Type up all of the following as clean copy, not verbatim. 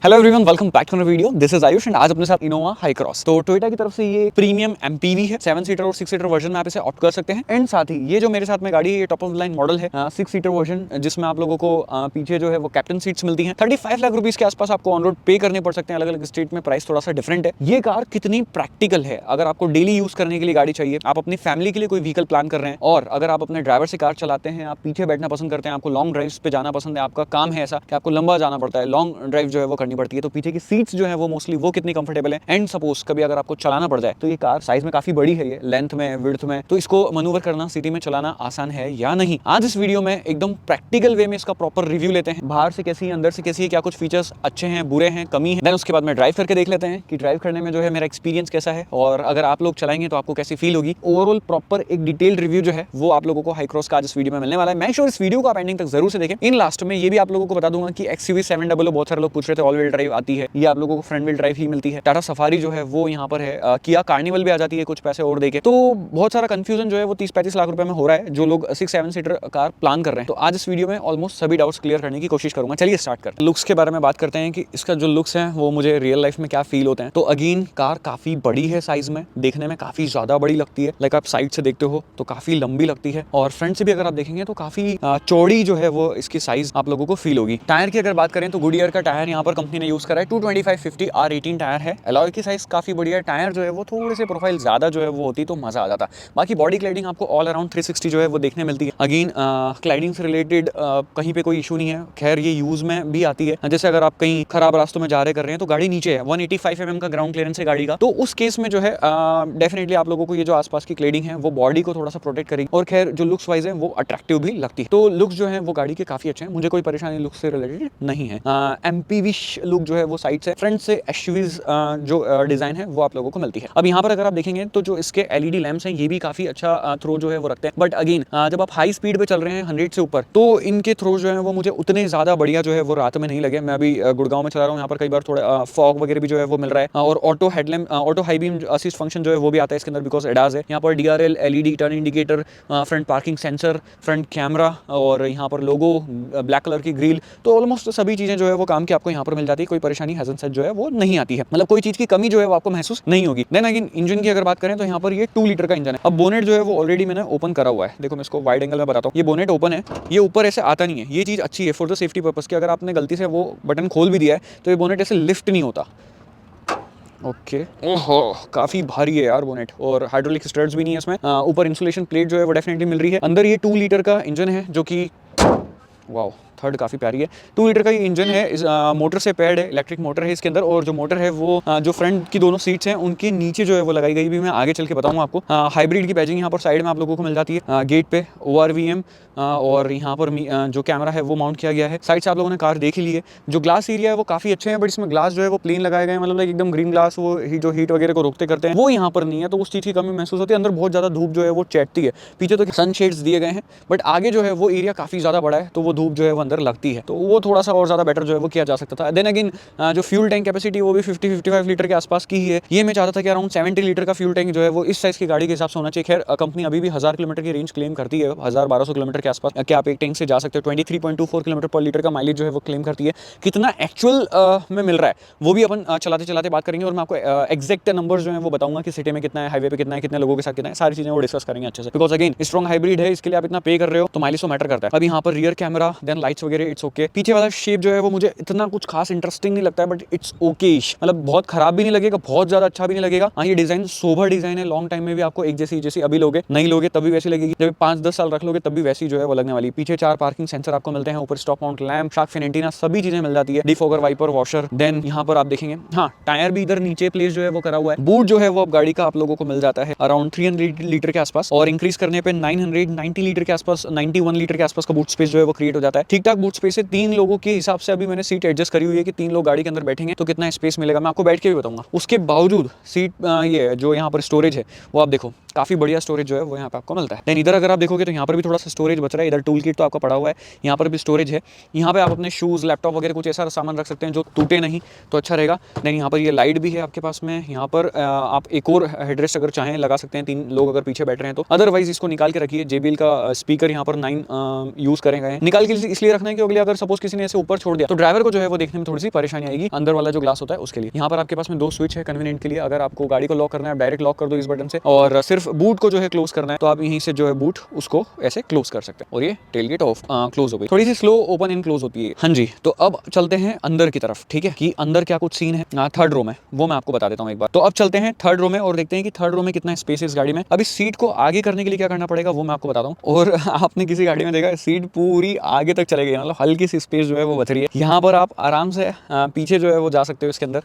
Hello everyone, welcome back to another video. This is Ayush and आज अपने साथ Innova Hycross. तो Toyota की तरफ से ये प्रीमियम एमपीवी है। 7 सीटर और 6 सीटर वर्जन में आप इसे ऑप्ट कर सकते हैं। एंड साथ ही ये जो मेरे साथ में गाड़ी है, ये टॉप ऑफ लाइन मॉडल है, 6 सीटर वर्जन, जिसमें आप लोगों को पीछे जो है वो कैप्टन सीट्स मिलती हैं। 35 लाख रुपीज के आसपास आपको ऑन रोड पे करने पड़ सकते हैं। अलग अलग स्टेट में प्राइस थोड़ा सा डिफरेंट है। ये कार कितनी प्रैक्टिकल है, अगर आपको डेली यूज करने के लिए गाड़ी चाहिए, आप अपनी फैमिली के लिए कोई व्हीकल प्लान कर रहे हैं, और अगर आप अपने ड्राइवर से कार चलाते हैं, आप पीछे बैठना पसंद करते हैं, आपको लॉन्ग ड्राइव्स पे जाना पसंद है, आपका काम है ऐसा कि आपको लंबा जाना पड़ता है, लॉन्ग ड्राइव जो है वो करनी पड़ती है, तो पीछे की सीट्स जो है वो मोस्टली वो कितनी कंफर्टेबल है। एंड सपोज कभी अगर आपको चलाना पड़ जाए तो ये कार साइज में काफी बड़ी है, ये लेंथ में, विड्थ में, तो इसको मनूवर करना सिटी में चलाना आसान है या नहीं। आज इस वीडियो में एकदम प्रैक्टिकल वे में इसका प्रॉपर रिव्यू लेते हैं। बाहर से कैसी है, अंदर से कैसी है, क्या कुछ फीचर्स अच्छे हैं, बुरे हैं, कमी है। देन उसके बाद में ड्राइव करके देख लेते हैं कि ड्राइव करने में जो है मेरा एक्सपीरियंस कैसा है, और अगर आप लोग चलाएंगे तो आपको कैसी फील होगी। ओवरऑल प्रॉपर एक डिटेल्ड रिव्यू जो है वो आप लोगों को हाई क्रॉस का आज इस वीडियो में मिलने वाला है। मैं श्योर इस वीडियो को आप एंडिंग तक जरूर से देखें। इन लास्ट में ये भी आप लोगों को बता दूंगा कि XUV 700 बहुत सारे लोग पूछ रहे थे ऑल व्हील ड्राइव आती है, ये आप लोगों को फ्रंट व्हील ड्राइव ही मिलती है। टाटा सफारी जो है वो यहाँ पर है, किया कार्निवल भी आ जाती है कुछ पैसे और देके। तो बहुत सारा कंफ्यूजन जो है वो 30-35 लाख रुपए में हो रहा है, जो लोग 6-7 सीटर कार प्लान कर रहे हैं। तो आज इस वीडियो में ऑलमोस्ट सभी डाउट्स क्लियर करने की कोशिश करूंगा। चलिए स्टार्ट करते हैं। लुक्स के बारे में बात करते हैं कि इसका जो लुक्स है वो मुझे रियल लाइफ में क्या फील होते हैं। तो अगेन कार काफी बड़ी है, साइज में देखने में काफी ज्यादा बड़ी लगती है। लाइक आप साइड से देखते हो तो काफी लंबी लगती है, और फ्रंट से भी अगर आप देखेंगे तो काफी चौड़ी जो है वो इसकी साइज आप लोगों को फील होगी। टायर की अगर बात करें तो गुडियर का टायर यहाँ पर कंपनी ने यूज करा है। 225/50 R18 टायर है। अलॉय की साइज काफी बढ़िया है। टायर जो है वो थोड़े से प्रोफाइल ज्यादा जो है वो होती तो मजा आ जाता। बाकी बॉडी क्लाइडिंग आपको ऑल अराउंड 360 जो है वो देखने मिलती है। अगेन क्लाइडिंग से रिलेटेड कहीं पे कोई इशू नहीं है। खैर ये यूज में भी आती है, जैसे अगर आप कहीं खराब रास्तों में जा रहे कर रहे हैं तो गाड़ी नीचे है, 185 mm का ग्राउंड क्लियरेंस है गाड़ी का, तो उस केस में जो है डेफिनेटली आप लोगों को ये जो आसपास की क्लाइडिंग है वो बॉडी को थोड़ा सा प्रोटेक्ट करेगी। और खैर जो लुक्स वाइज है वो अट्रैक्टिव भी लगती है। तो लुक्स जो है वो गाड़ी के काफी अच्छे हैं, मुझे कोई परेशानी लुक्स से रिलेटेड नहीं है। एमपीवी लुक जो है वो साइड से, फ्रंट से एसयूवीज जो डिजाइन है वो आप लोगों को मिलती है। अब यहाँ पर अगर आप देखेंगे तो जो इसके एलईडी लैंप्स हैं ये भी काफी अच्छा थ्रो जो है वो रखते हैं। बट अगेन जब आप हाई स्पीड पे चल रहे हैं 100 से ऊपर, तो इनके थ्रो जो है वो मुझे उतने ज्यादा बढ़िया जो है वो रात में नहीं लगे। मैं अभी गुड़गांव में चला रहा हूँ, यहाँ पर कई बार थोड़ा फॉग वगैरह भी जो है वो मिल रहा है, और auto headlamp, auto high beam assist function जो है वो भी आता है इसके अंदर, बिकॉज एडास है। यहाँ पर DRL, LED, turn indicator, front parking sensor, front camera, और यहाँ पर लोगो, ब्लैक कलर की ग्रिल, तो ऑलमोस्ट सभी चीजें जो है वो काम की आपको यहाँ पर मिल जाती है। कोई परेशानी हैजन सेट जो है वो नहीं आती है, मतलब कोई चीज की कमी जो है वो आपको महसूस नहीं होगी। देन अगेन इंजन की अगर बात करें तो यहाँ पर ये 2 लीटर का इंजन है। अब बोनेट जो है वो ऑलरेडी मैंने ओपन करा हुआ है, देखो मैं इसको वाइड एंगल में बताता हूँ। ये बोनेट ओपन है, ये ऊपर ऐसे आता नहीं है। ये चीज अच्छी है फॉर द सेफ्टी पर्पस की, अगर आपने गलती से वो बटन खोल भी दिया है तो ये बोनेट ऐसे लिफ्ट नहीं होता। ओके ओहो, काफी भारी है यार बोनेट, और हाइड्रोलिक स्टड्स भी नहीं है इसमें। ऊपर इंसुलेशन प्लेट जो है वो डेफिनेटली मिल रही है। अंदर ये 2 लीटर का इंजन है, जो कि वाओ, थर्ड काफी प्यारी है। 2 लीटर का ये इंजन है, इस मोटर से पैड है, इलेक्ट्रिक मोटर है इसके अंदर, और जो मोटर है वो जो फ्रंट की दोनों सीट्स हैं उनके नीचे जो है वो लगाई गई भी, मैं आगे चल के बताऊंगा आपको। हाइब्रिड की बैजिंग यहाँ पर साइड में आप लोगों को मिल जाती है, गेट पे ORVM, और यहाँ पर जो कैमरा है वो माउंट किया गया है। साइड से आप लोगों ने कार देख ही ली है। जो ग्लास एरिया है वो काफी अच्छे हैं, बट इसमें ग्लास जो है वो प्लेन लगाए गए हैं, मतलब एकदम ग्रीन ग्लास, वो जो हीट वगैरह को रोकते करते हैं वो यहाँ पर नहीं है, तो उस चीज की कमी महसूस होती है। अंदर बहुत ज्यादा धूप जो है वो चैटती है। पीछे तो सन शेड्स दिए गए हैं, बट आगे जो है वो एरिया काफी ज्यादा बड़ा है, तो वो धूप जो है वो अंदर लगती है, तो वो थोड़ा सा और ज्यादा बेटर जो है वो किया जा सकता था। देन अगेन जो फ्यूल टैंक कैपेसिटी वो भी 50-55 लीटर के आसपास की ही है। ये मैं चाहता था कि अराउंड 70 लीटर का फ्यूल टैंक जो है वो इस साइज की गाड़ी के हिसाब से होना चाहिए। खैर कंपनी अभी भी 1000 किलोमीटर की रेंज क्लेम करती है, 1000-1200 किलोमीटर के आसपास क्या आप एक टैंक से जा सकते हो। 23.24 किलोमीटर पर लीटर का माइलेज जो है वो क्लेम करती है। कितना एक्चुअल में मिल रहा है वो भी अपन चलाते चलाते बात करेंगे, और मैं आपको एग्जैक्ट नंबर्स जो है वो बताऊंगा कि सिटी में कितना है, हाईवे पे कितना है, कितने लोगों के साथ कितना है, सारी चीजें वो डिस्कस करेंगे अच्छे से। बिकॉज अगेन स्ट्रॉन्ग हाइब्रिड है, इसके लिए आप इतना पे कर रहे हो तो माइलेज तो मैटर करता है। अब यहाँ पर रियर कैमरा, देन लाइट्स वगैरह इट्स ओके। पीछे वाला शेप जो है वो मुझे इतना कुछ खास इंटरेस्टिंग नहीं लगता है, बट इट्स ओकेश, मतलब बहुत खराब भी नहीं लगेगा, बहुत ज्यादा अच्छा भी नहीं लगेगा। हाँ, ये डिजाइन सोबर डिजाइन है, लॉन्ग टाइम में भी आपको एक जैसी अभी लोगे, नहीं लोगे तब भी वैसी लगेगी, जब 5-10 साल रख लोगे तब भी वैसी जो है वो लगने वाली। पीछे 4 पार्किंग सेंसर आपको मिलते हैं, ऊपर stop mount lamp, shark fin antenna, सभी चीजें मिल जाती है। Defogger, wiper, washer. देन यहाँ पर आप देखेंगे, हाँ टायर भी इधर नीचे प्लेस जो है वो करा हुआ है। बूट जो है वो अब गाड़ी का आप लोगों को मिल जाता है अराउंड 300 लीटर के आसपास, और इंक्रीज करने पे 990 लीटर के आसपास, 91 लीटर के आसपास का बूट स्पेस जो है वो क्रिएट हो जाता है। ठीक ठाक बूट स्पेस है 3 लोगों के हिसाब से। अभी मैंने सीट एडजस्ट करी हुई है कि 3 लोग गाड़ी के अंदर बैठेंगे तो कितना स्पेस मिलेगा, मैं आपको बैठ के भी बताऊंगा। उसके बावजूद सीट ये जो यहाँ पर स्टोरेज है वो आप देखो, काफी बढ़िया स्टोरेज जो है वो यहाँ पे आपको मिलता है। देन इधर अगर आप देखोगे तो यहाँ पर भी थोड़ा सा स्टोरेज बच रहा है। इधर टूल किट तो आपका पड़ा हुआ है, यहाँ पर भी स्टोरेज है। यहाँ पे आप अपने शूज, लैपटॉप वगैरह कुछ ऐसा सामान रख सकते हैं जो टूटे नहीं, तो अच्छा रहेगा। देन यहाँ पर ये लाइट भी है आपके पास में। यहाँ पर आप एक और हेडरेस्ट अगर चाहें लगा सकते हैं, 3 लोग अगर पीछे बैठ रहे हैं तो। अदरवाइज इसको निकाल के रखिए। JBL का स्पीकर यहाँ पर 9 यूज करे गए हैं। निकाल के इसलिए इसलिए रखना है कि अगले अगर सपोज किसी ने ऐसे ऊपर छोड़ दिया तो ड्राइवर को जो है वो देखने में थोड़ी सी परेशानी आएगी, अंदर वाला जो ग्लास होता है उसके लिए। यहाँ पर आपके पास में 2 स्विच है कन्वीनियंट के लिए। अगर आपको गाड़ी को लॉक करना है डायरेक्ट लॉक कर दो इस बटन से, और सिर्फ बूट को जो है क्लोज करना है तो आप यहीं से जो है बूट उसको ऐसे क्लोज कर सकते हैं। और ये टेलगेट ऑफ क्लोज हो गई, थोड़ी सी स्लो ओपन एंड क्लोज होती है। हाँ जी, तो अब चलते हैं अंदर की तरफ, ठीक है, कि अंदर क्या कुछ सीन है थर्ड रो में, वो मैं आपको बता देता हूँ एक बार। तो अब चलते हैं थर्ड रो में और देखते हैं कि थर्ड रो में कितना स्पेस है इस गाड़ी में। अभी सीट को आगे करने के लिए क्या करना पड़ेगा वो मैं आपको बताता हूँ। और आपने किसी गाड़ी में देखा सीट पूरी आगे तक चले गई, मतलब हल्की सी स्पेस जो है वो बच रही है। यहाँ पर आप आराम से पीछे जो है वो जा सकते हो इसके अंदर।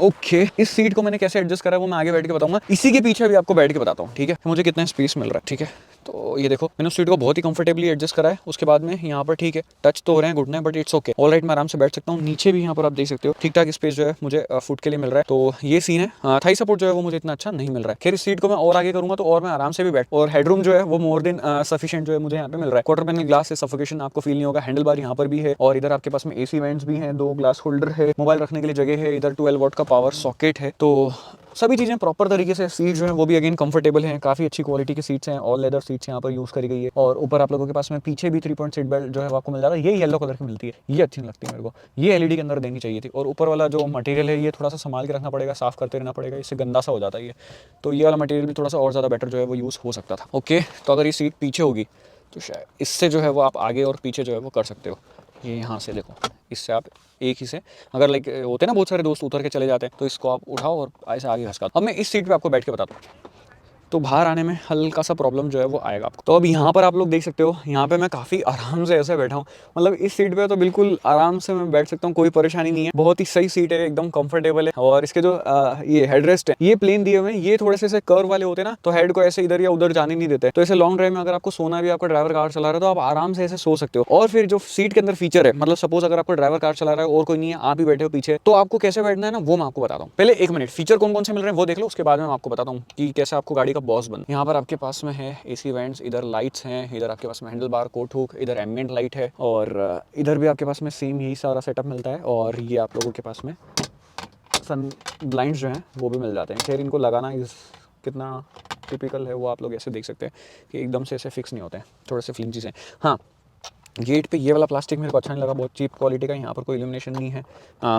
ओके इस सीट को मैंने कैसे एडजस्ट करा है वो मैं आगे बैठ के बताऊंगा। इसी के पीछे भी आपको बैठ के बताता हूँ, ठीक है, मुझे कितना स्पेस मिल रहा है। ठीक है, तो ये देखो मैंने उस सीट को बहुत ही कंफर्टेबली एडजस्ट करा है। उसके बाद में यहाँ पर ठीक है टच तो हो रहे हैं घुटने, बट इट्स ओके, ऑलराइट, मैं आराम से बैठ सकता हूँ। नीचे भी यहाँ पर आप देख सकते हो ठीक ठाक स्पेस जो है मुझे फुट के लिए मिल रहा है। तो ये सीन है। थाई सपोर्ट जो है वो मुझे इतना अच्छा नहीं मिल रहा है। खैर इस सीट को मैं और आगे करूंगा तो और मैं आराम से भी बैठ, और हेडरूम जो है वो मोर देन सफिशिएंट जो है मुझे यहाँ पे मिल रहा है। क्वार्टर पैनल ग्लास से सफोकेशन आपको फील नहीं होगा। हैंडल बार यहाँ पर भी है, और इधर आपके पास में एसी वेंट्स भी हैं, 2 ग्लास होल्डर है, मोबाइल रखने के लिए जगह है, इधर 12 वॉट का पावर सॉकेट है। तो सभी चीज़ें प्रॉपर तरीके से, सीट जो है वो भी अगेन कंफर्टेबल हैं, काफ़ी अच्छी क्वालिटी की सीट्स हैं, ऑल लेदर सीट्स यहाँ पर यूज़ करी गई है। और ऊपर आप लोगों के पास में पीछे भी 3 पॉइंट सीट बेल्ट जो है आपको मिल जाता है। ये येलो कलर की मिलती है, ये अच्छी नहीं लगती मेरे को, ये एलईडी के अंदर देनी चाहिए थी। और ऊपर वाला जो मटेरियल है ये थोड़ा सा संभाल के रखना पड़ेगा, साफ़ करते रहना पड़ेगा, इससे गंदा सा हो जाता है ये। तो ये वाला मटेरियल भी थोड़ा सा और ज़्यादा बेटर जो है वो यूज़ हो सकता था। ओके, तो अगर ये सीट पीछे होगी तो शायद इससे जो है वो आप आगे और पीछे जो है वो कर सकते हो। ये यहाँ से देखो, इससे आप एक ही से, अगर लाइक होते हैं ना बहुत सारे दोस्त उतर के चले जाते हैं, तो इसको आप उठाओ और ऐसे आगे खसका। अब मैं इस सीट पे आपको बैठ के बताता हूँ, तो बाहर आने में हल्का सा प्रॉब्लम जो है वो आएगा आपको। तो अब यहाँ पर आप लोग देख सकते हो, यहाँ पे मैं काफ़ी आराम से ऐसे बैठा हूँ, मतलब इस सीट पे तो बिल्कुल आराम से मैं बैठ सकता हूँ, कोई परेशानी नहीं है। बहुत ही सही सीट है, एकदम कंफर्टेबल है। और इसके जो ये हेडरेस्ट है ये प्लेन दिए हुए हैं, ये थोड़े से ऐसे कर्व वाले होते हैं ना, तो हेड को ऐसे इधर या उधर जाने नहीं देते। तो ऐसे लॉन्ग ड्राइव में अगर आपको सोना भी, आपका ड्राइवर कार चला रहा है तो आप आराम से ऐसे सो सकते हो। और फिर जो सीट के अंदर फीचर है, मतलब सपोज अगर आपको ड्राइवर कार चला रहा है और कोई नहीं है, आप ही बैठे हो पीछे, तो आपको कैसे बैठना है ना वो मैं आपको बताता हूँ। पहले 1 मिनट फीचर कौन कौन से मिल रहे हैं वो देख लो, उसके बाद मैं आपको बताता हूँ कि कैसे आपको गाड़ी का बॉस बन। यहाँ पर आपके पास में है एसी वेंट्स, इधर लाइट्स हैं, इधर आपके पास में हैंडल बार, कोट हुक, इधर एम्बिएंट लाइट है, और इधर भी आपके पास में सेम यही सारा सेटअप मिलता है। और ये आप लोगों के पास में सन ब्लाइंड्स जो हैं वो भी मिल जाते हैं। खैर इनको लगाना कितना टिपिकल है वो आप लोग ऐसे देख सकते हैं कि एकदम से ऐसे फिक्स नहीं होते हैं, थोड़े से फ्लिंची से। हाँ, गेट पे ये वाला प्लास्टिक मेरे को अच्छा नहीं लगा, बहुत चीप क्वालिटी का, यहाँ पर कोई इल्यूमिनेशन नहीं है,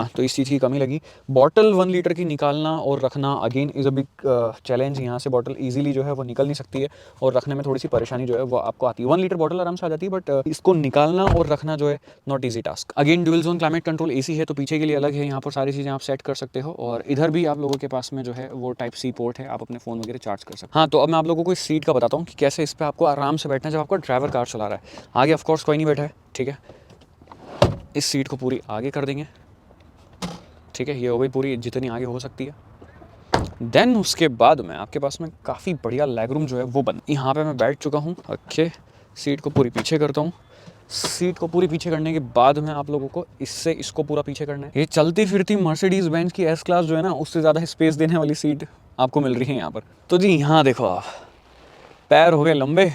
तो इस चीज़ की कमी लगी। बॉटल 1 लीटर की निकालना और रखना again is a big challenge. यहाँ से बॉटल इजीली जो है वो निकल नहीं सकती है, और रखने में थोड़ी सी परेशानी जो है वो आपको आती है। 1 लीटर बॉटल आराम से आ जाती है, बट इसको निकालना और रखना जो है not easy task. Again dual zone climate control AC है, तो पीछे के लिए अलग है, यहाँ पर सारी चीज़ें आप सेट कर सकते हो। और इधर भी आप लोगों के पास में जो है वो टाइप सी पोर्ट है, आप अपने फ़ोन वगैरह चार्ज कर सकते हो। हाँ, तो अब मैं आप लोगों को इस सीट का बताता हूँ कि कैसे इस पर आपको आराम से बैठना है जब आपका ड्राइवर कार चला रहा है। आगे ऑफकोर्स कोई नहीं बैठा है, ठीक है, इस सीट को पूरी आगे कर देंगे, ठीक है, ये हो गई पूरी जितनी आगे हो सकती है। देन उसके बाद में आपके पास में काफ़ी बढ़िया लेग रूम जो है वो बन, यहाँ पे मैं बैठ चुका हूँ। ओके, सीट को पूरी पीछे करता हूँ। सीट को पूरी पीछे करने के बाद में आप लोगों को इससे इसको पूरा पीछे करना है। ये चलती फिरती मर्सिडीज बेंज की एस क्लास जो है ना, उससे ज़्यादा स्पेस देने वाली सीट आपको मिल रही है यहाँ पर। तो जी यहाँ देखो आप, पैर हो गए लंबे,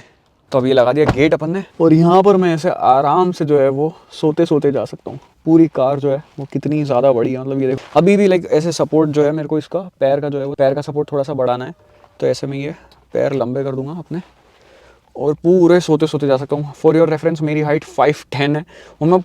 तो अब ये लगा दिया गेट अपन ने, और यहाँ पर मैं ऐसे आराम से जो है वो सोते सोते जा सकता हूँ। पूरी कार जो है वो कितनी ज़्यादा बड़ी है, मतलब ये देखो अभी भी लाइक ऐसे सपोर्ट जो है मेरे को इसका पैर का जो है वो पैर का सपोर्ट थोड़ा सा बढ़ाना है, तो ऐसे में ये पैर लंबे कर दूंगा अपने और पूरे सोते सोते जा सकता हूँ। फॉर योर रेफरेंस मेरी हाइट 5'10" है, और मैं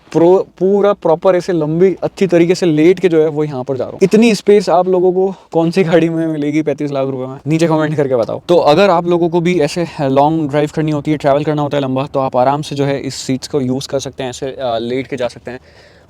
पूरा प्रॉपर ऐसे लंबी अच्छी तरीके से लेट के जो है वो यहाँ पर जा रहा हूँ। इतनी स्पेस आप लोगों को कौन सी गाड़ी में मिलेगी 35 लाख रुपए में? नीचे कमेंट करके बताओ। तो अगर आप लोगों को भी ऐसे लॉन्ग ड्राइव करनी होती है, ट्रैवल करना होता है लंबा, तो आप आराम से जो है इस सीट्स को यूज़ कर सकते हैं, ऐसे लेट के जा सकते हैं।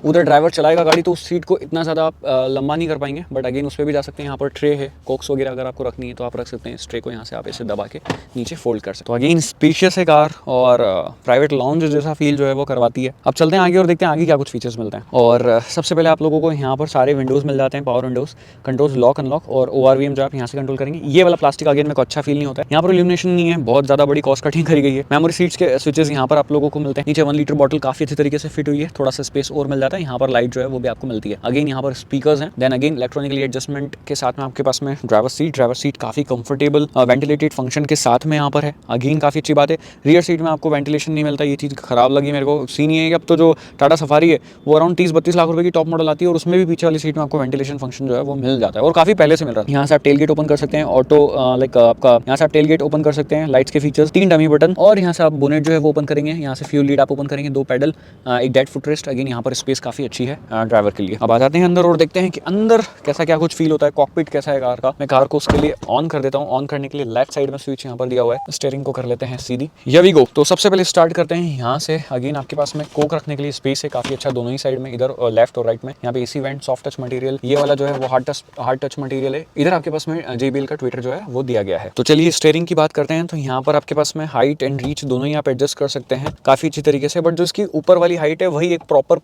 उधर ड्राइवर चलाएगा गाड़ी तो उस सीट को इतना ज़्यादा आप लंबा नहीं कर पाएंगे, बट अगेन उस पर भी जा सकते हैं। यहाँ पर ट्रे है, कोक्स वगैरह अगर आपको रखनी है तो आप रख सकते हैं। इस ट्रे को यहाँ से आप ऐसे दबा के नीचे फोल्ड कर सकते हैं। तो अगेन स्पेशियस है कार, और प्राइवेट लॉन्ज जैसा फील जो है वो करवाती है। अब चलते हैं आगे और देखते हैं आगे क्या कुछ फीचर्स मिलते हैं। और सबसे पहले आप लोगों को यहाँ पर सारे विंडोज़ मिल जाते हैं, power Windows, controls lock unlock और ORVM जो आप यहाँ से कंट्रोल करेंगे। ये वाला प्लास्टिक अगेन मेरे को अच्छा फील नहीं होता है। यहाँ पर इल्यूमिनेशन नहीं है, बहुत ज़्यादा बड़ी कॉस्ट कटिंग करी गई है। मेमोरी सीट्स के स्विचेस यहाँ पर आप लोगों को मिलते हैं। नीचे 1 लीटर बॉटल काफ़ी अच्छी तरीके से फिट हुई है, थोड़ा सा स्पेस और मिल जाता है। जाता है, यहाँ पर लाइट जो है वो भी आपको मिलती है। अगेन यहाँ पर स्पीकर्स हैं, देन अगेन इलेक्ट्रॉनिकली एडजस्टमेंट के साथ में आपके पास में ड्राइवर सीट काफी कंफर्टेबल वेंटिलेटेड फंक्शन के साथ में यहाँ पर है। अगेन काफी अच्छी बात है। रियर सीट में आपको वेंटिलेशन नहीं मिलता, ये चीज खराब लगी मेरे को। सीन ये है कि अब तो जो टाटा सफारी है वो अराउंड 30-32 लाख रुपए की टॉप मॉडल आती है और उसमें भी पीछे वाली सीट में आपको वेंटिलेशन फंक्शन जो है वो मिल जाता है और काफी पहले से मिल रहा है। यहाँ से आप टेल गेट ओपन कर सकते हैं, ऑटो लाइक आपका यहाँ से आप टेल गेट ओपन कर सकते हैं, लाइट्स के फीचर्स, 3 डमी बटन, और यहाँ से आप बोनेट जो है वो ओपन करेंगे, यहाँ से फ्यूल लीड आप ओपन करेंगे, 2 पैडल, एक डेड फुटरेस्ट। अगेन यहाँ पर स्पेस काफी अच्छी है ड्राइवर के लिए। अब आ जाते हैं अंदर और देखते हैं कि अंदर कैसा क्या कुछ फील होता है, कॉकपिट कैसा है कार का। मैं कार को उसके लिए ऑन कर देता हूँ। ऑन करने के लिए लेफ्ट साइड में स्विच यहाँ पर दिया हुआ है, स्टीयरिंग को कर लेते हैं सीधी, हियर वी गो। तो सबसे पहले स्टार्ट करते हैं यहाँ से। अगेन आपके पास में कोक रखने के लिए स्पेस है काफी अच्छा दोनों ही साइड में, इधर लेफ्ट और राइट में। यहाँ पे AC vent, soft touch material, ये वाला जो है वो हार्ड टच मटेरियल है। इधर आपके पास में JBL का ट्विटर जो है वो दिया गया है। तो चलिए स्टीयरिंग की बात करते हैं। तो यहाँ पर आपके पास में हाइट एंड रीच दोनों ही आप एडजस्ट कर सकते हैं काफी अच्छी तरीके से, बट जो इसकी ऊपर वाली हाइट है वही एक प्रॉपर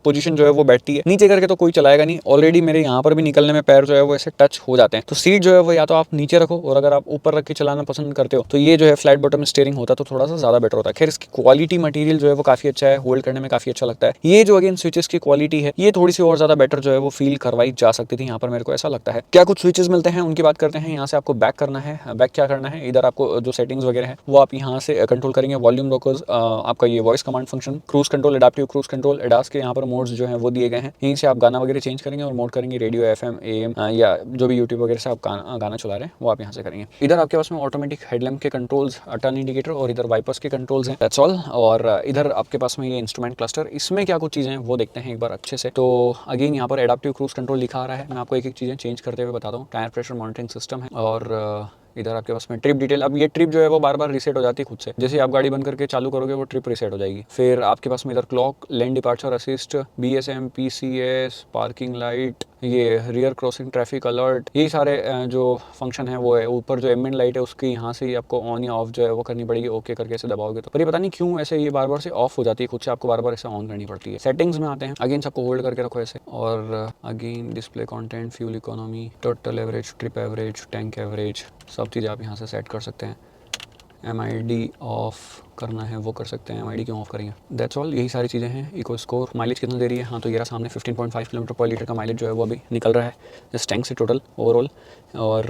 पोजीशन जो है वो बैठती है, नीचे करके तो कोई चलाएगा नहीं। ऑलरेडी मेरे यहाँ पर भी निकलने में पैर जो है वो ऐसे टच हो जाते हैं। तो सीट जो है वो या तो आप नीचे रखो, और अगर आप ऊपर रख के चलाना पसंद करते हो तो ये जो है फ्लैट बॉटम स्टीयरिंग होता तो थोड़ा सा ज्यादा बेटर होता है। खैर इसकी क्वालिटी मटेरियल जो है वो काफी अच्छा है, होल्ड करने में काफी अच्छा लगता है। ये जो अगेन स्विचेस की क्वालिटी है ये थोड़ी सी और ज्यादा बेटर जो है वो फील करवाई जा सकती थी यहाँ पर, मेरे को ऐसा लगता है। क्या कुछ स्विचेस मिलते हैं उनकी बात करते हैं। यहाँ से आपको बैक करना है, बैक क्या करना है, इधर आपको जो सेटिंग्स वगैरह है वो आप यहाँ से कंट्रोल करेंगे। वॉल्यूम रोकर्स, आपका ये voice command function, cruise control, adaptive cruise control, ADAS के यहाँ पर मोड्स जो है वो दिए गए हैं। यहीं से आप गाना वगैरह चेंज करेंगे और मोड करेंगे रेडियो, FM, AM या जो भी यूट्यूब वगैरह से आप गाना चला रहे हैं वो आप यहाँ से करेंगे। इधर आपके पास में ऑटोमेटिक हेडलैम्प के कंट्रोल्स, टर्न इंडिकेटर और इधर वाइपर्स के कंट्रोल्स हैं, दैट्स ऑल। और इधर आपके पास में ये इंस्ट्रूमेंट क्लस्टर, इसमें क्या कुछ चीज़ें हैं वो देखते हैं एक बार अच्छे से। तो अगेन यहाँ पर एडाप्टिव क्रूज कंट्रोल लिखा आ रहा है, मैं आपको एक एक चीज़ें चेंज करते हुए बताता हूँ। टायर प्रेशर मॉनिटरिंग सिस्टम है, और इधर आपके पास में ट्रिप डिटेल। अब ये ट्रिप जो है वो बार बार रीसेट हो जाती है खुद से, जैसे आप गाड़ी बंद करके चालू करोगे वो ट्रिप रीसेट हो जाएगी। फिर आपके पास में इधर clock, lane departure assist, BSM, PCS, parking light, ये रियर क्रॉसिंग ट्रैफिक अलर्ट, ये सारे जो फंक्शन है वो है। ऊपर जो एम्बिएंट लाइट है उसकी यहाँ से आपको ऑन या ऑफ जो है वो करनी पड़ेगी, ओके करके ऐसे दबाओगे तो। पर ये पता नहीं क्यों ऐसे ये बार बार से ऑफ हो जाती है खुद से, आपको बार बार ऐसे ऑन करनी पड़ती है। सेटिंग्स में आते हैं, अगेन सबको होल्ड करके रखो ऐसे, और again display content, fuel economy, total average, trip average, tank average, सब चीज़ आप यहाँ से सेट कर सकते हैं। MID ऑफ करना है वो कर सकते हैं, MID क्यों ऑफ करेंगे, दैट्स ऑल। यही सारी चीज़ें हैं। इको स्कोर, माइलेज कितना दे रही है, हाँ तो ये रहा सामने 15.5 किलोमीटर पर लीटर का माइलेज जो है वो अभी निकल रहा है इस टैंक से टोटल ओवरऑल। और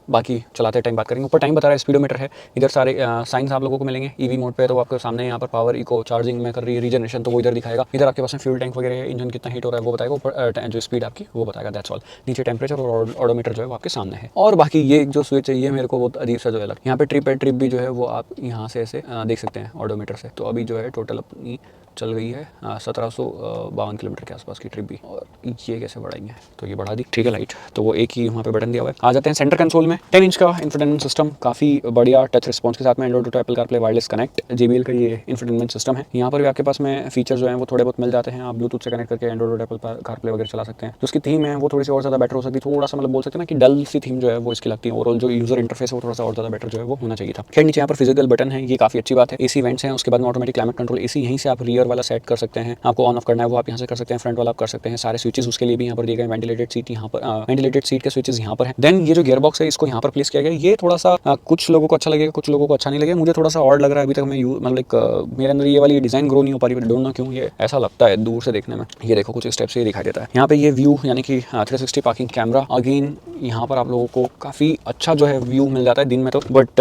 बाकी चलाते टाइम बात करेंगे। ऊपर टाइम बता रहा है, स्पीडोमीटर है, इधर सारे साइंस आप लोगों को मिलेंगे। EV मोड पे तो आपके सामने यहाँ पर पावर, इको, चार्जिंग में कर रही है, रीजनरेशन तो वो इधर दिखाएगा। इधर आपके पास में फ्यूल टैंक वगैरह है, इंजन कितना हीट हो रहा है वो बताएगा, ऊपर जो स्पीड आपकी वो बताएगा, दैट्स ऑल। नीचे टेम्परेचर और ऑडोमीटर जो है वो आपके सामने है। और बाकी ये जो स्विच है ये मेरे को बहुत अजीब सा जो है लगा। यहाँ पे ट्रिप है, ट्रिप भी जो है वो आप यहाँ से ऐसे देख सकते हैं ऑडोमीटर से। तो अभी जो है टोटल अपनी चल गई है 1752 किलोमीटर के आसपास की ट्रिप भी। और ये कैसे बढ़ाएंगे, तो ये बढ़ा दी, ठीक है लाइट, तो वो एक ही वहाँ पे बटन दिया हुआ है। आ जाते हैं सेंटर कंसोल में। 10 इंच का इंफोटेनमेंट सिस्टम, काफ़ी बढ़िया टच रिस्पॉन्स के साथ में, Android to Apple CarPlay, wireless connect, JBL का ये इंफोटेनमेंट सिस्टम है। यहाँ पर भी आपके पास में फीचर जो है वो थोड़े बहुत मिल जाते हैं। आप ब्लूटूथ से कनेक्ट करके एंड्रॉइड टू एप्पल कारप्ले वगैरह चला सकते हैं। जो उसकी थीम है वो थोड़ी सी और ज़्यादा बेटर हो सकती है, थोड़ा सा मतलब बोल सकते हैं ना कि डल सी थीम जो है वो इसकी लगती है। ओवरऑल जो यूजर इंटरफेस है वो थोड़ा सा और ज़्यादा बेटर जो है वो होना चाहिए था। खैर नीचे यहाँ पर फिजिकल बटन है, ये काफ़ी अच्छी बात है। AC वेंट्स हैं, उसके बाद में ऑटोमेटिक क्लाइमेट कंट्रोल, AC यहीं से आप रियर वाला सेट कर सकते हैं, आपको ऑन ऑफ करना है वो आप यहाँ से कर सकते हैं, फ्रंट वाला आप कर सकते हैं। सारे स्विचेस उसके लिए भी यहाँ पर दिए गए। वेंटिलेटेड सीट यहाँ पर, वेंटिलेटेड सीट के स्विचेस यहाँ पर हैं। देन ये जो गियर बॉक्स है इसको यहाँ पर प्लेस किया गया। ये थोड़ा सा कुछ लोगों को अच्छा लगेगा, कुछ लोगों को अच्छा नहीं लगेगा। मुझे थोड़ा सा ऑड लग रहा है, अभी तक मैं मतलब मेरे अंदर ये वाली डिजाइन ग्रो नहीं हो पा रही, डोंट नो क्यों ये ऐसा लगता है दूर से देखने में। ये देखो कुछ स्टेप से ये दिखाई देता है। यहाँ पे ये व्यू यानी कि 360 पार्किंग कैमरा, अगेन यहाँ पर आप लोगों को काफ़ी अच्छा जो है व्यू मिल जाता है दिन में तो, बट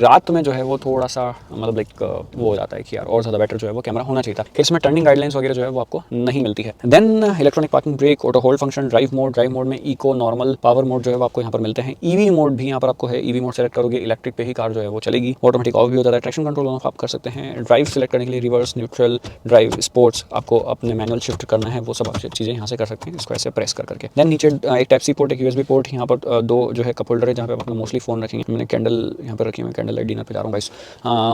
रात में जो है वो थोड़ा सा मतलब लाइक वो हो जाता है कि यार और ज़्यादा बेटर जो है वो कैमरा होना चाहिए था। इसमें टर्निंग गाइडलाइंस वगैरह जो है वो आपको नहीं मिलती है। Then electronic parking brake, auto hold function, drive mode में इको, नॉर्मल, पावर मोड जो है वो आपको यहाँ पर मिलते हैं। EV मोड भी यहाँ पर आपको है, EV मोड सेलेक्ट करोगे इलेक्ट्रिक पे ही कार जो है वो चलेगी। ऑटोमेटिक ऑफ भी हो जाता है, ट्रैक्शन कंट्रोल ऑफ आप कर सकते हैं। ड्राइव सेलेक्ट करने के लिए रिवर्स, न्यूट्रल, ड्राइव, स्पोर्ट्स आपको अपने मैनुअल शिफ्ट करना है, वो सब आप चीज़ें यहाँ से कर सकते हैं इसको ऐसे प्रेस करके। देन नीचे एक टाइप सी पोर्ट, एक USB पोर्ट, यहाँ पर 2 जो है कप होल्डर है जहाँ पे आप मोस्टली फोन रखेंगे। मैंने कैंडल यहाँ पर रखी है, मैं कैंडल लाइट डिनर पे जा रहा हूँ गाइस।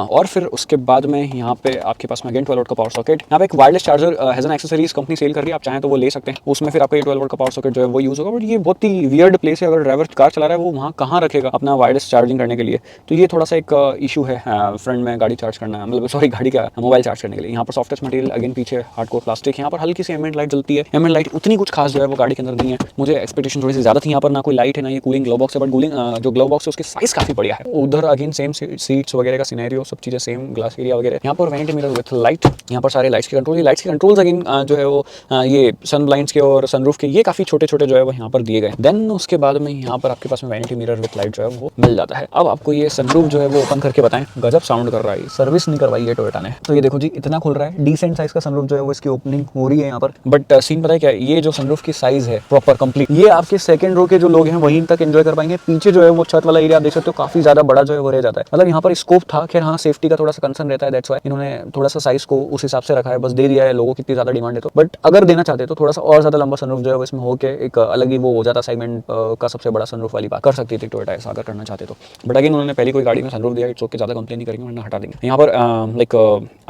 और फिर उसके बाद में यहाँ पे आपके पास में अगेन 12 वोल्ट का पावर सॉकेट। यहाँ पे एक वायरलेस चार्जर हैज़न एक्सेसरीज कंपनी सेल कर रही है, आप चाहें तो वो ले सकते हैं। उसमें फिर आपका 12 वोल्ट का पावर सॉकेट जो है वो यूज़ होगा। बट ये बहुत ही वियर्ड प्लेस है, अगर ड्राइवर कार चला रहा है वो वहाँ कहाँ रखेगा अपना वायरलेस चार्जिंग करने के लिए, तो ये थोड़ा सा एक इशू है। फ्रंट में गाड़ी चार्ज करना, मतलब सॉरी गाड़ी का मोबाइल चार्ज करने के लिए। यहाँ पर सॉफ्ट टच मटेरियल, अगेन पीछे हार्डकोर प्लास्टिक। यहाँ पर हल्की सी एम्बिएंट लाइट जलती है, एम्बिएंट लाइट उतनी कुछ खास जो है वो गाड़ी के अंदर नहीं है। मुझे एक्सपेक्टेशन थोड़ी सी ज़्यादा थी। यहाँ पर ना कोई लाइट है ना ये कूलिंग ग्लो बॉक्स है, बट कूलिंग जो ग्लो बॉक्स है उसकी साइज काफ़ी बढ़िया है। उधर अगेन सेम सीट्स वगैरह का सिनेरियो, सब चीज़ें सेम, ग्लास एरिया वगैरह। यहाँ पर वेंट मिरर विथ लाइट, यहाँ पर सारे लाइट्स के कंट्रोल, ये लाइट्स के कंट्रोल्स अगेन जो है वो ये सन ब्लाइंड्स के और सनरूफ के ये काफ़ी छोटे छोटे जो है वो यहाँ पर दिए गए। देन उसके बाद में यहाँ पर आपके पास में वैनिटी मिरर विद लाइट जो है वो मिल जाता है। अब आपको ये सनरूफ जो है वो ओपन करके बताएं, गजब साउंड कर रहा है, सर्विस नहीं करवाई है टोयोटा ने। तो ये देखो जी इतना खुल रहा है, डिसेंट साइज का सनरूफ जो है वो इसकी ओपनिंग हो रही है यहाँ पर। बट सीन पता है क्या है, ये जो सनरूफ की साइज है प्रॉपर कंप्लीट, ये आपके सेकंड रो के जो लोग हैं वहीं तक एंजॉय कर पाएंगे। पीछे जो है वो छत वाला एरिया आप देख सकते हो काफी ज्यादा बड़ा जो है वो रह जाता है। मतलब यहाँ पर स्कोप था, खैर हाँ सेफ्टी का थोड़ा सा कंसर्न रहता है, दैट्स व्हाई इन्होंने थोड़ा सा साइज को उस हिसाब से रखा है, बस दे दिया है, लोगों की इतनी ज्यादा डिमांड है तो। बट अगर देना चाहते तो थोड़ा सा और ज्यादा लंबा सनरूफ जो है वो इसमें होके एक अलग ही वो हो जाता, सेगमेंट का सबसे बड़ा सनरूफ वाली बात कर सकती थी टोयोटा ऐसा अगर करना चाहते तो। बट अगेन उन्होंने पहली कोई गाड़ी में सनरूफ दिया, इट्स ओके, ज्यादा कंप्लेन नहीं करेंगे वरना हटा देंगे। यहाँ पर लाइक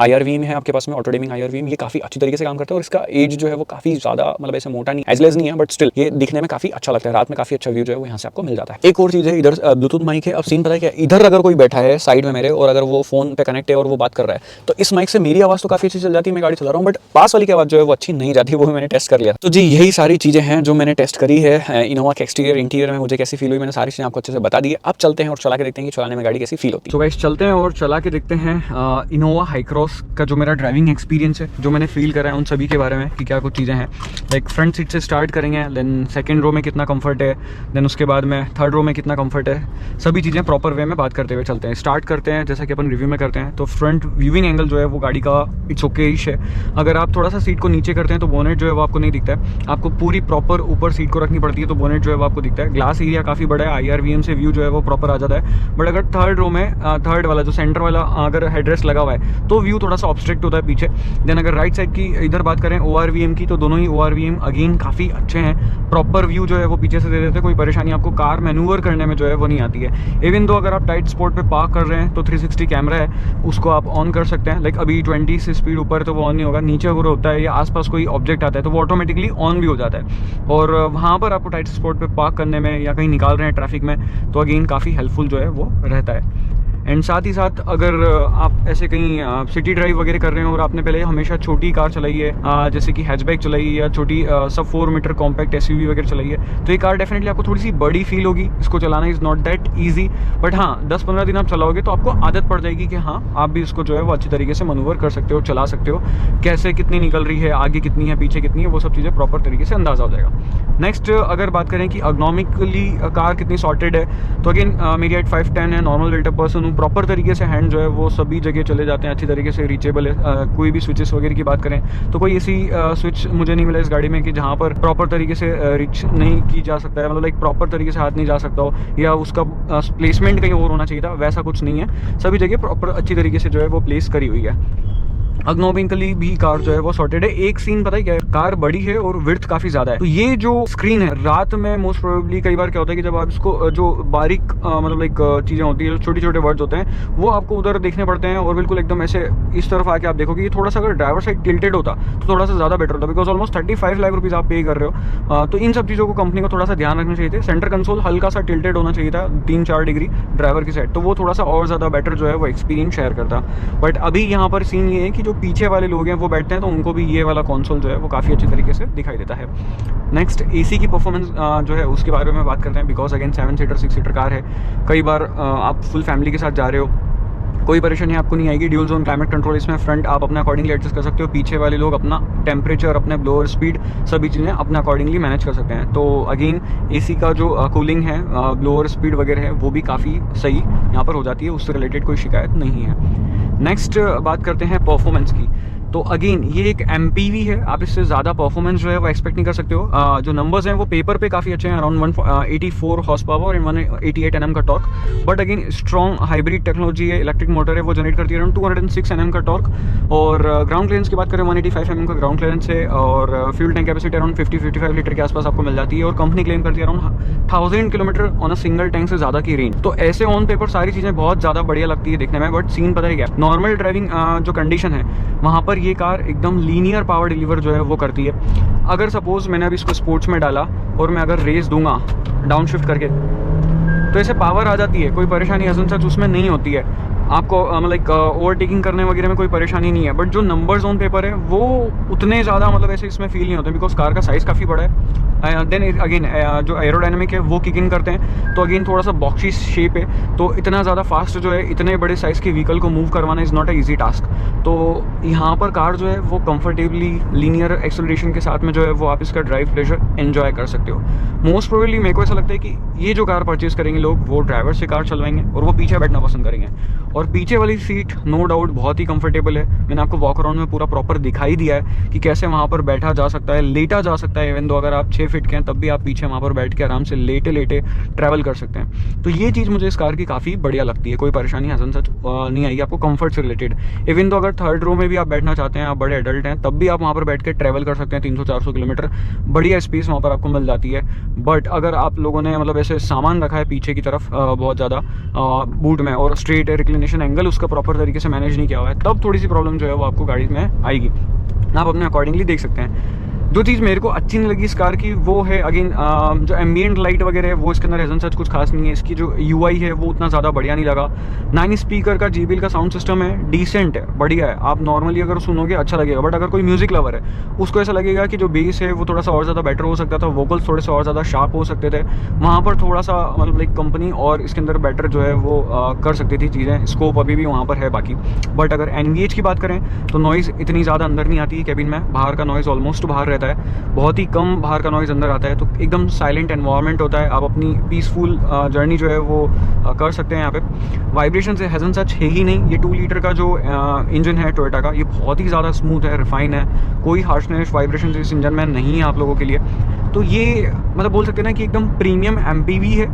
IRV में है आपके पास में, ऑटो डिमिंग IRV में, ये काफी अच्छी तरीके से काम करता है और इसका एज जो है वो काफी ज्यादा मतलब ऐसे मोटा नहीं, एजलेस नहीं है, बट स्टिल ये दिखने में काफी अच्छा लगता है। रात में काफी अच्छा व्यू जो है वो यहाँ से आपको मिल जाता है। एक और चीज है, इधर ब्लूटूथ माइक है। अब सीन पता है क्या, इधर अगर कोई बैठा है साइड में मेरे और अगर वो फोन पे कनेक्ट है और वो बात कर रहा है तो इस माइक से मेरी आवाज तो काफी अच्छी चल जाती है, मैं गाड़ी चला रहा हूँ, बट पास वाली की आवाज जो है वो अच्छी नहीं जाती, वो भी मैंने टेस्ट कर लिया। तो जी यही सारी चीजें हैं जो मैंने टेस्ट करी है इनोवा के एक्सटीरियर इंटीरियर में, मुझे कैसी फील हुई, मैंने सारी चीजें आपको अच्छे से बता दी है। अब चलते हैं और चला के देखते हैं कि चलाने में गाड़ी कैसी फील होती है। तो गाइस चलते हैं और चला के देखते हैं इनोवा हाई क्रॉस का जो मेरा ड्राइविंग एक्सपीरियंस है, जो मैंने फील करा है उन सभी के बारे में कि क्या कुछ चीज़ें हैं। लाइक फ्रंट सीट से स्टार्ट करेंगे, देन सेकंड रो में कितना कंफर्ट है, देन उसके बाद में थर्ड रो में कितना कंफर्ट है, सभी चीज़ें प्रॉपर वे में बात करते हुए चलते हैं। स्टार्ट करते हैं जैसा कि अपन रिव्यू में करते हैं, तो फ्रंट व्यूइंग एंगल जो है वो गाड़ी का इट्स ओके-इश है। अगर आप थोड़ा सा सीट को नीचे करते हैं तो बोनेट जो है वो आपको नहीं दिखता है, आपको पूरी प्रॉपर ऊपर सीट को रखनी पड़ती है तो बोनेट जो है वो आपको दिखता है। ग्लास एरिया काफ़ी बड़ा है, IRVM से व्यू जो है वो प्रॉपर आ जाता है। बट अगर थर्ड रो में थर्ड वाला जो सेंटर वाला अगर हेडरेस्ट लगा हुआ है तो व्यू थोड़ा सा ऑब्स्ट्रक्ट होता है पीछे। देन अगर राइट साइड की इधर बात करें ORVM की, तो दोनों ही ORVM अगेन काफ़ी अच्छे हैं, प्रॉपर व्यू जो है वो पीछे से दे देते हैं, कोई परेशानी आपको कार मैनूवर करने में जो है वो नहीं आती है। इवन दो अगर आप टाइट स्पॉट पे पार्क कर रहे हैं तो 360 कैमरा है, उसको आप ऑन कर सकते हैं। लाइक अभी 20 से स्पीड ऊपर तो वो ऑन नहीं होगा, नीचे अगर होता है या आसपास कोई ऑब्जेक्ट आता है तो वो ऑटोमेटिकली ऑन भी हो जाता है। और वहाँ पर आपको टाइट स्पॉट पे पार्क करने में या कहीं निकाल रहे हैं ट्रैफिक में तो अगेन काफ़ी हेल्पफुल जो है वो रहता है। एंड साथ ही साथ अगर आप ऐसे कहीं सिटी ड्राइव वगैरह कर रहे हैं और आपने पहले हमेशा छोटी कार चलाई है, जैसे कि हैचबैक चलाई है या छोटी सब 4 मीटर कॉम्पैक्ट SUV वगैरह चलाई है, तो ये कार डेफिनेटली आपको थोड़ी सी बड़ी फील होगी। इसको चलाना is not that easy, but हाँ 10-15 दिन आप चलाओगे तो आपको आदत पड़ जाएगी कि हाँ आप भी इसको जो है वो अच्छी तरीके से मनूवर कर सकते हो, चला सकते हो, कैसे कितनी निकल रही है, आगे कितनी है, पीछे कितनी है, वो सब चीज़ें प्रॉपर तरीके से अंदाजा हो जाएगा। नेक्स्ट अगर बात करें कि अर्गोनॉमिकली कार कितनी सॉर्टेड है, तो अगेन मेरी हाइट 5'10" है, नॉर्मल बिल्टअप पर्सन हूँ, प्रॉपर तरीके से हैंड जो है वो सभी जगह चले जाते हैं, अच्छी तरीके से रीचेबल है। कोई भी स्विचेस वगैरह की बात करें तो कोई ऐसी स्विच मुझे नहीं मिला इस गाड़ी में कि जहाँ पर प्रॉपर तरीके से रीच नहीं की जा सकता है, मतलब लाइक प्रॉपर तरीके से हाथ नहीं जा सकता हो या उसका प्लेसमेंट कहीं और होना चाहिए था, वैसा कुछ नहीं है। सभी जगह प्रॉपर अच्छी तरीके से जो है वो प्लेस करी हुई है। अर्गोनॉमिकली भी कार जो है वो सॉर्टेड है। एक सीन पता है क्या है, कार बड़ी है और विड्थ काफी ज्यादा है, तो ये जो स्क्रीन है रात में मोस्ट प्रोबेबली कई बार क्या होता है कि जब आप इसको जो बारीक मतलब लाइक चीजें होती है, छोटे छोटे वर्ड्स होते हैं, वो आपको उधर देखने पड़ते हैं और बिल्कुल एकदम ऐसे इस तरफ आके आप देखोगे। ये थोड़ा सा अगर ड्राइवर साइड टिल्टेड होता तो थोड़ा सा ज्यादा बेटर होता, बिकॉज ऑलमोस्ट 35 लाख रुपीज आप पे कर रहे हो। तो इन सब चीजों को कंपनी को थोड़ा सा ध्यान रखना चाहिए थे। सेंटर कंसोल हल्का सा टिल्टेड होना चाहिए था 3-4 डिग्री ड्राइवर की साइड, तो वो थोड़ा सा और ज्यादा बेटर जो है वो एक्सपीरियंस शेयर करता। बट अभी यहाँ पर सीन ये है कि जो पीछे वाले लोग हैं वो बैठते हैं तो उनको भी ये वाला कंसोल जो है वो काफ़ी अच्छी तरीके से दिखाई देता है। नेक्स्ट AC की परफॉर्मेंस जो है उसके बारे में बात करते हैं, because again 7 seater 6 seater car है। कई बार आप फुल फैमिली के साथ जा रहे हो, कोई परेशानी आपको नहीं आएगी। ड्यूल जोन क्लाइमेट कंट्रोल इसमें, फ्रंट आप अपने अकॉर्डिंगली एडजस्ट कर सकते हो, पीछे वाले लोग अपना टेम्परेचर, अपने ब्लोअर स्पीड, सभी चीज़ें अपने अकॉर्डिंगली मैनेज कर सकते हैं। तो अगेन AC का जो कूलिंग है, ब्लोअर स्पीड वगैरह है, वो भी काफ़ी सही यहाँ पर हो जाती है, उससे रिलेटेड कोई शिकायत नहीं है। नेक्स्ट बात करते हैं परफॉर्मेंस की। तो अगेन ये एक MPV है, आप इससे ज़्यादा परफॉर्मेंस जो है वो एक्सपेक्ट नहीं कर सकते हो। जो नंबर्स हैं वो पेपर पे काफ़ी अच्छे हैं, around 184 horse power and 188 Nm का torque. But again strong hybrid technology है, इलेक्ट्रिक मोटर है, वो जनरेट करती है अराउंड 206 Nm का टॉर्क। और ग्राउंड क्लियरेंस की बात करें 185 mm का ग्राउंड क्लियरेंस है, और fuel tank capacity around 50-55 litre के आसपास आपको मिल जाती है। और कंपनी क्लेम करती है around 1000 kilometre on a single tank से ज़्यादा की रेंज। तो ऐसे ऑन पेपर सारी चीज़ें बहुत ज़्यादा बढ़िया लगती है देखने में। बट सीन पता है क्या, नॉर्मल ड्राइविंग जो कंडीशन है वहाँ पर ये कार एकदम लीनियर पावर डिलीवर जो है वो करती है। अगर सपोज मैंने अभी इसको स्पोर्ट्स में डाला और मैं अगर रेस दूंगा डाउन शिफ्ट करके तो ऐसे पावर आ जाती है, कोई परेशानी एज सच उसमें नहीं होती है आपको, मतलब ओवरटेकिंग करने वगैरह में कोई परेशानी नहीं है। बट जो नंबर्स ऑन पेपर है वो उतने ज़्यादा मतलब ऐसे इसमें फील नहीं होते, बिकॉज कार का साइज़ काफ़ी बड़ा है। देन अगेन जो एरोडायनेमिक है वो किक इन करते हैं, तो अगेन थोड़ा सा बॉक्सी शेप है, तो इतना ज़्यादा फास्ट जो है इतने बड़े साइज़ के व्हीकल को मूव करवाना is not a easy task. तो यहाँ पर कार जो है वो कंफर्टेबली लीनियर एक्सेलरेशन के साथ में जो है वो आप इसका ड्राइव प्लेजर एंजॉय कर सकते हो। मोस्ट प्रोबेबली मेरे को ऐसा लगता है कि ये जो कार परचेज करेंगे लोग वो ड्राइवर से कार चलवाएंगे और वो पीछे बैठना पसंद करेंगे। और पीछे वाली सीट नो डाउट बहुत ही कंफर्टेबल है। मैंने आपको वॉक अराउंड में पूरा प्रॉपर दिखाई दिया है कि कैसे वहाँ पर बैठा जा सकता है, लेटा जा सकता है। इवन दो अगर आप 6 फीट के हैं तब भी आप पीछे वहाँ पर बैठ के आराम से लेटे लेटे ट्रैवल कर सकते हैं। तो ये चीज़ मुझे इस कार की काफ़ी बढ़िया लगती है, कोई परेशानी हसन सच नहीं आई आपको कंफर्ट से रिलेटेड। इवन तो अगर थर्ड रो में भी आप बैठना चाहते हैं, आप बड़े एडल्ट हैं, तब भी आप वहाँ पर बैठ के ट्रैवल कर सकते हैं 300-400 किलोमीटर, बढ़िया स्पेस वहाँ पर आपको मिल जाती है। बट अगर आप लोगों ने मतलब ऐसे सामान रखा है पीछे की तरफ बहुत ज़्यादा बूट में और स्ट्रेट रिक्लिनेशन एंगल उसका प्रॉपर तरीके से मैनेज नहीं किया हुआ है, तब थोड़ी सी प्रॉब्लम जो है वो आपको गाड़ी में आएगी। आप अपने अकॉर्डिंगली देख सकते हैं। जो चीज़ मेरे को अच्छी नहीं लगी इस कार की वो है अगेन जो एम्बियंट लाइट वगैरह है वो इसके अंदर एजन सच कुछ खास नहीं है। इसकी जो यूआई है वो उतना ज़्यादा बढ़िया नहीं लगा। 9 स्पीकर का JBL का साउंड सिस्टम है, डिसेंट है, बढ़िया है, आप नॉर्मली अगर सुनोगे अच्छा लगेगा। बट अगर कोई म्यूजिक लवर है उसको ऐसा लगेगा कि जो बेस है वो थोड़ा सा और ज़्यादा बेटर हो सकता था, वोकल्स थोड़े से और ज़्यादा शार्प हो सकते थे, वहाँ पर थोड़ा सा मतलब लाइक कंपनी और इसके अंदर बेटर जो है वो कर सकती थी चीज़ें, स्कोप अभी भी वहाँ पर है बाकी। बट अगर NVH की बात करें तो नॉइज़ इतनी ज़्यादा अंदर नहीं आती है कैबिन में, बाहर का नॉइज़ ऑलमोस्ट बाहर रहता है, बहुत ही कम बाहर का नॉइज़ अंदर आता है, तो एकदम साइलेंट एनवायरनमेंट होता है। आप अपनी पीसफुल जर्नी जो है वो कर सकते हैं यहाँ पे। वाइब्रेशन से हैज़न सच है ही नहीं। ये 2 लीटर का जो इंजन है टोयोटा का, ये बहुत ही ज़्यादा स्मूथ है, रिफाइन है, कोई हार्शनेस वाइब्रेशन इस इंजन में नहीं है आप लोगों के लिए। तो ये मतलब बोल सकते हैं ना कि एकदम प्रीमियम MPV है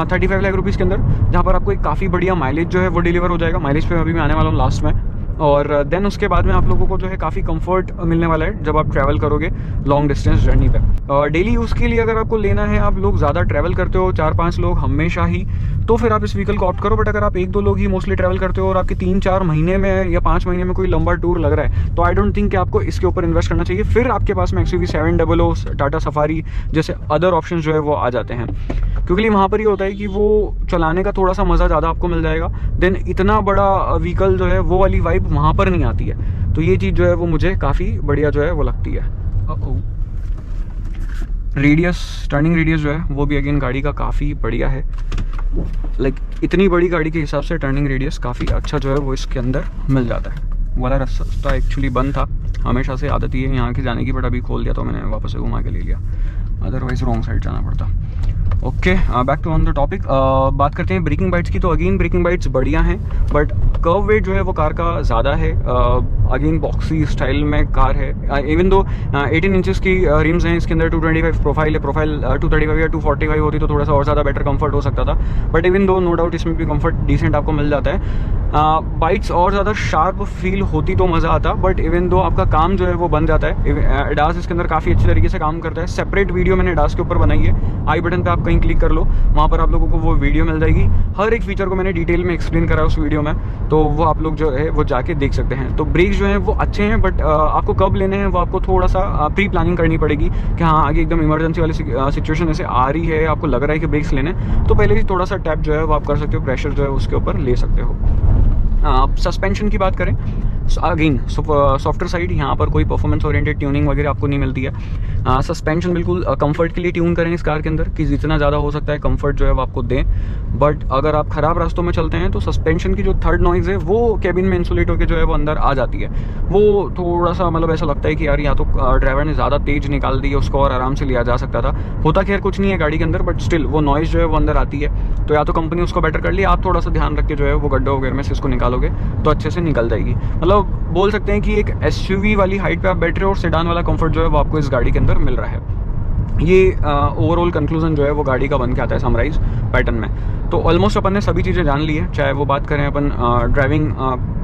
35 लाख रुपीज़ के अंदर, जहाँ पर आपको एक काफ़ी बढ़िया माइलेज जो है वो डिलीवर हो जाएगा। माइलेज पे अभी मैं आने वाला हूँ लास्ट में। और देन उसके बाद में आप लोगों को जो है काफ़ी कंफर्ट मिलने वाला है जब आप ट्रैवल करोगे लॉन्ग डिस्टेंस जर्नी पे। और डेली यूज़ के लिए अगर आपको लेना है, आप लोग ज़्यादा ट्रैवल करते हो 4-5 लोग हमेशा ही, तो फिर आप इस व्हीकल को ऑप्ट करो। बट अगर आप 1-2 लोग ही मोस्टली ट्रैवल करते हो और आपके 3-4 महीने में या 5 महीने में कोई लंबा टूर लग रहा है, तो आई डोंट थिंक कि आपको इसके ऊपर इन्वेस्ट करना चाहिए। फिर आपके पास में XUV 700, टाटा सफारी जैसे अदर ऑप्शन जो है वो आ जाते हैं, क्योंकि वहाँ पर ये होता है कि वो चलाने का थोड़ा सा मज़ा ज़्यादा आपको मिल जाएगा। देन इतना बड़ा व्हीकल जो है वो वाली वाइब वहाँ पर नहीं आती है। तो ये चीज़ जो है वो मुझे काफ़ी बढ़िया जो है वो लगती है। रेडियस, टर्निंग रेडियस जो है वो भी अगेन गाड़ी का काफ़ी बढ़िया है। लाइक इतनी बड़ी गाड़ी के हिसाब से टर्निंग रेडियस काफ़ी अच्छा जो है वो इसके अंदर मिल जाता है। वाला रास्ता एक्चुअली बंद था, हमेशा से आदत ही है यहाँ के जाने की, बट अभी खोल दिया तो मैंने वापस से घुमा के ले लिया, अदरवाइज रॉन्ग साइड जाना पड़ता। Okay, back to on the topic. बात करते हैं ब्रेकिंग बाइट्स की। तो अगेन ब्रेकिंग बाइट्स बढ़िया हैं, बट कर्व वेट जो है वो कार का ज़्यादा है। अगेन बॉक्सी स्टाइल में कार है। इवन दो 18 इंचेस की रिम्स हैं इसके अंदर, 225 प्रोफाइल है। प्रोफाइल 235 या 245 होती तो थोड़ा सा और ज़्यादा बेटर कंफर्ट हो सकता था, but even though no doubt इसमें भी कंफर्ट डिसेंट आपको मिल जाता है। बाइट्स और ज़्यादा शार्प फील होती तो मज़ा आता, बट इवन दो आपका काम जो है वो बन जाता है। एडास इसके अंदर काफ़ी अच्छी तरीके से काम करता है। सेपरेट वीडियो मैंने एडास के ऊपर बनाई है, आई बटन पे आप कहीं क्लिक कर लो, वहाँ पर आप लोगों को वो वीडियो मिल जाएगी। हर एक फीचर को मैंने डिटेल में एक्सप्लेन करा उस वीडियो में, तो वो आप लोग जो है वो जाके देख सकते हैं। तो ब्रेक्स जो हैं वो अच्छे हैं, बट आपको कब लेने हैं वो आपको थोड़ा सा प्री प्लानिंग करनी पड़ेगी कि हाँ आगे एकदम इमरजेंसी वाली सिचुएशन ऐसे आ रही है, आपको लग रहा है कि ब्रेक्स लेने, तो पहले ही थोड़ा सा टैप जो है वो आप कर सकते हो, प्रेशर जो है उसके ऊपर ले सकते हो। सस्पेंशन की बात करें, अगेन सॉफ्टवेयर साइड, यहाँ पर कोई परफॉर्मेंस ओरिएंटेड ट्यूनिंग वगैरह आपको नहीं मिलती है। सस्पेंशन बिल्कुल कंफर्ट के लिए ट्यून करें इस कार के अंदर कि जितना ज़्यादा हो सकता है कंफर्ट जो है वो आपको दें। बट अगर आप ख़राब रास्तों में चलते हैं तो सस्पेंशन की जो थर्ड नॉइज़ है वो कैबिन में इंसुलेट होकर जो है वो अंदर आ जाती है। वो थोड़ा सा मतलब ऐसा लगता है कि यार या तो ड्राइवर ने ज़्यादा तेज़ निकाल दी है, उसको और आराम से लिया जा सकता था। होता खैर कुछ नहीं है गाड़ी के अंदर, बट स्टिल वो नॉइज़ जो है वो अंदर आती है। तो या तो कंपनी उसको बेटर कर ली, आप थोड़ा सा ध्यान रख के जो है वो गड्ढे वगैरह में से इसको निकालोगे तो अच्छे से निकल जाएगी। मतलब बोल सकते हैं कि एक SUV वाली हाइट पे आप बैठ रहे हो और सेडान वाला कंफर्ट जो है वो आपको इस गाड़ी के अंदर मिल रहा है। ये ओवरऑल कंक्लूजन जो है वो गाड़ी का बन के आता है समराइज पैटर्न में। तो ऑलमोस्ट अपन ने सभी चीज़ें जान ली है, चाहे वो बात करें अपन ड्राइविंग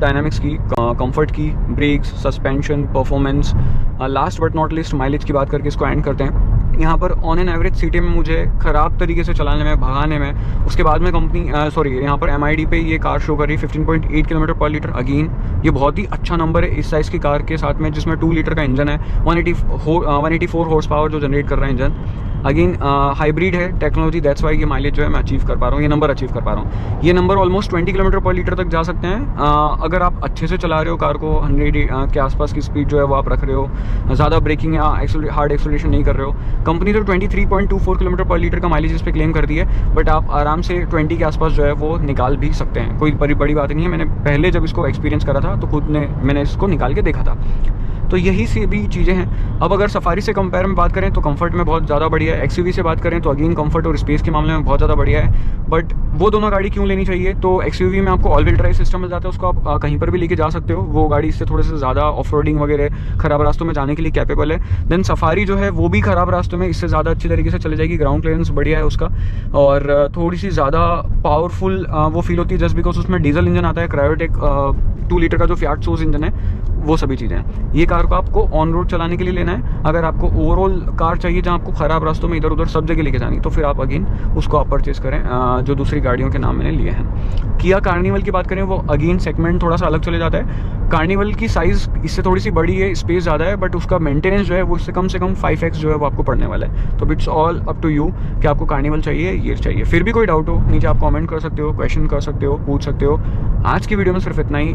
डायनामिक्स की, कंफर्ट की, brakes, suspension, performance, last but not least mileage की बात करके इसको एंड करते हैं। यहाँ पर ऑन एन एवरेज सिटी में मुझे ख़राब तरीके से चलाने में, भगाने में, उसके बाद में कंपनी यहाँ पर MID पे ये कार शो कर रही 15.8 किलोमीटर पर लीटर। अगेन ये बहुत ही अच्छा नंबर है इस साइज़ की कार के साथ में, जिसमें 2 लीटर का इंजन है, 184 हॉर्स पावर जो जनरेट कर रहा है इंजन। अगेन हाइब्रिड है टेक्नोलॉजी, दैट्स वाई ये माइलेज जो है मैं अचीव कर पा रहा हूँ, ये नंबर अचीव कर पा रहा हूँ। ये नंबर ऑलमोस्ट 20 किलोमीटर पर लीटर तक जा सकते हैं अगर आप अच्छे से चला रहे हो कार को, 100 के आसपास की स्पीड जो है वो आप रख रहे हो, ज़्यादा ब्रेकिंग या हार्ड एक्सेलरेशन नहीं कर रहे हो। कंपनी तो 23.24 किलोमीटर पर लीटर का माइलेज इस पर क्लेम कर दी है, बट आप आराम से 20 के आसपास जो है वो निकाल भी सकते हैं, कोई बड़ी बात नहीं है। मैंने पहले जब इसको एक्सपीरियंस करा था तो खुद ने मैंने इसको निकाल के देखा था। तो यही सी भी चीज़ें हैं। अब अगर सफारी से कंपेयर में बात करें तो कंफर्ट में बहुत ज़्यादा बढ़िया है, एक्सयूवी से बात करें तो अगेन कंफर्ट और स्पेस के मामले में बहुत ज़्यादा बढ़िया है। बट वो दोनों गाड़ी क्यों लेनी चाहिए, तो एक्सयूवी में आपको ऑल व्हील ड्राइव सिस्टम मिल जाता है, उसको आप कहीं पर भी लेके जा सकते हो, वो गाड़ी इससे थोड़े से ज़्यादा ऑफ रोडिंग वगैरह ख़राब रास्तों में जाने के लिए कैपेबल है। देन सफारी जो है वो भी ख़राब रास्तों में इससे ज़्यादा अच्छी तरीके से चले जाएगी, ग्राउंड क्लियरेंस बढ़िया है उसका, और थोड़ी सी ज़्यादा पावरफुल वो फील होती है जस्ट बिकॉज उसमें डीजल इंजन आता है, क्रायोटेक 2 लीटर का जो फिएट सोर्स इंजन है, वो सभी चीज़ें हैं। ये कार को आपको ऑन रोड चलाने के लिए लेना है। अगर आपको ओवरऑल कार चाहिए जहाँ आपको ख़राब रास्तों में इधर उधर सब जगह लेके जानी, तो फिर आप अगेन उसको आप परचेज़ करें जो दूसरी गाड़ियों के नाम मैंने लिए हैं। किया कार्निवल की बात करें, वो अगेन सेगमेंट थोड़ा सा अलग चले जाता है। कार्निवल की साइज़ इससे थोड़ी सी बड़ी है, स्पेस ज़्यादा है, बट उसका मेंटेनेंस जो है वो इससे कम 5x जो है वो आपको पड़ने वाला है। तो it's all up to you कि आपको कार्निवल चाहिए, ये चाहिए। फिर भी कोई डाउट हो नीचे आप कमेंट कर सकते हो, क्वेश्चन कर सकते हो, पूछ सकते हो। आज की वीडियो में सिर्फ इतना ही।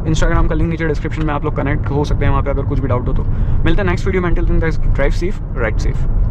इंस्टाग्राम का लिंक नीचे डिस्क्रिप्शन में आप लोग कनेक्ट हो सकते हैं वहाँ पे अगर कुछ भी डाउट हो तो। मिलता है नेक्स्ट वीडियो में। Till then guys, drive safe, ride safe.